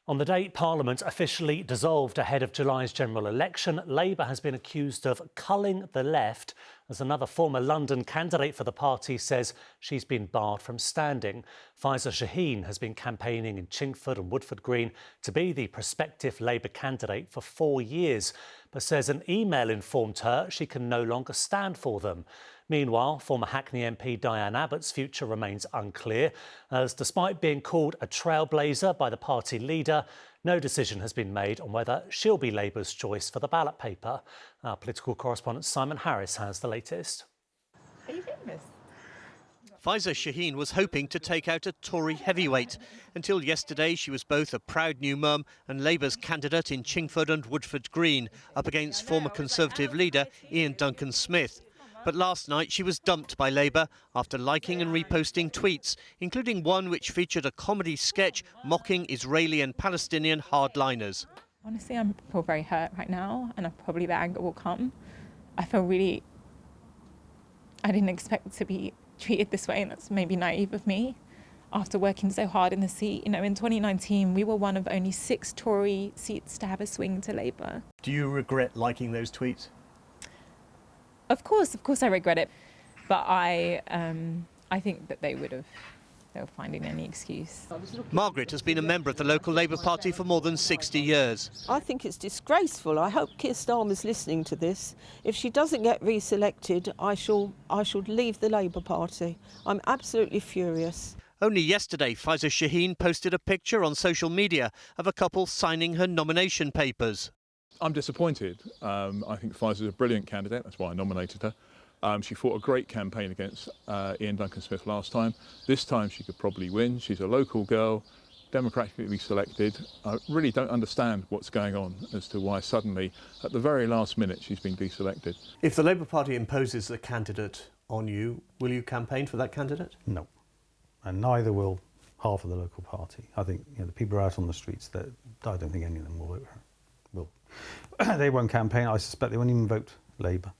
On the day Parliament officially dissolved ahead of July's general election, Labour has been accused of culling the left, as another former London candidate for the party says she's been barred from standing. Faiza Shaheen has been campaigning in Chingford and Woodford Green to be the prospective Labour candidate for 4 years, but says an email informed her she can no longer stand for them. Meanwhile, former Hackney MP Diane Abbott's future remains unclear, as despite being called a trailblazer by the party leader, no decision has been made on whether she'll be Labour's choice for the ballot paper. Our political correspondent Simon Harris has the latest. How are you doing this? Faiza Shaheen was hoping to take out a Tory heavyweight. Until yesterday, she was both a proud new mum and Labour's candidate in Chingford and Woodford Green, up against former Conservative leader Ian Duncan Smith. But last night she was dumped by Labour after liking and reposting tweets, including one which featured a comedy sketch mocking Israeli and Palestinian hardliners. Honestly, I feel very hurt right now, and probably the anger will come. I didn't expect to be treated this way, and that's maybe naive of me. After working so hard in the seat, in 2019 we were one of only 6 Tory seats to have a swing to Labour. Do you regret liking those tweets? Of course I regret it, but I think that they were finding any excuse. Margaret has been a member of the local Labour Party for more than 60 years. I think it's disgraceful. I hope Keir Starmer's listening to this. If she doesn't get reselected, I shall leave the Labour Party. I'm absolutely furious. Only yesterday, Faiza Shaheen posted a picture on social media of a couple signing her nomination papers. I'm disappointed. I think Faiza's a brilliant candidate. That's why I nominated her. She fought a great campaign against Ian Duncan Smith last time. This time she could probably win. She's a local girl, democratically selected. I really don't understand what's going on as to why suddenly, at the very last minute, she's been deselected. If the Labour Party imposes a candidate on you, will you campaign for that candidate? No, and neither will half of the local party. I think the people are out on the streets. That I don't think any of them will vote for her. They won't campaign. I suspect they won't even vote Labour.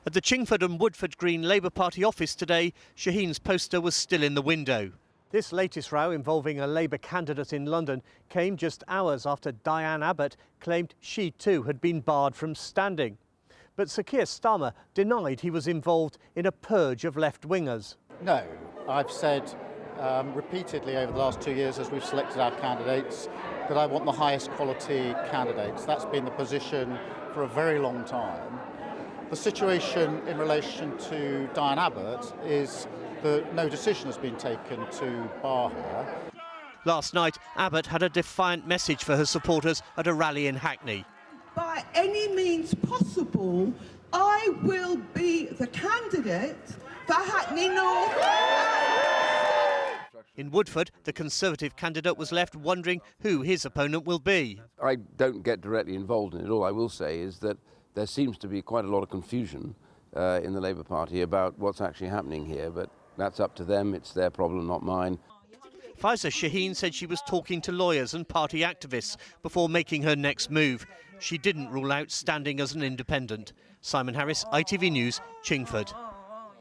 At the Chingford and Woodford Green Labour Party office today, Shaheen's poster was still in the window. This latest row involving a Labour candidate in London came just hours after Diane Abbott claimed she too had been barred from standing. But Sir Keir Starmer denied he was involved in a purge of left-wingers. No, I've said repeatedly over the last 2 years as we've selected our candidates that I want the highest quality candidates. That's been the position for a very long time. The situation in relation to Diane Abbott is that no decision has been taken to bar her. Last night, Abbott had a defiant message for her supporters at a rally in Hackney. By any means possible, I will be the candidate for Hackney North. In Woodford, the Conservative candidate was left wondering who his opponent will be. I don't get directly involved in it. All I will say is that there seems to be quite a lot of confusion in the Labour Party about what's actually happening here, but that's up to them. It's their problem, not mine. Faiza Shaheen said she was talking to lawyers and party activists before making her next move. She didn't rule out standing as an independent. Simon Harris, ITV News, Chingford.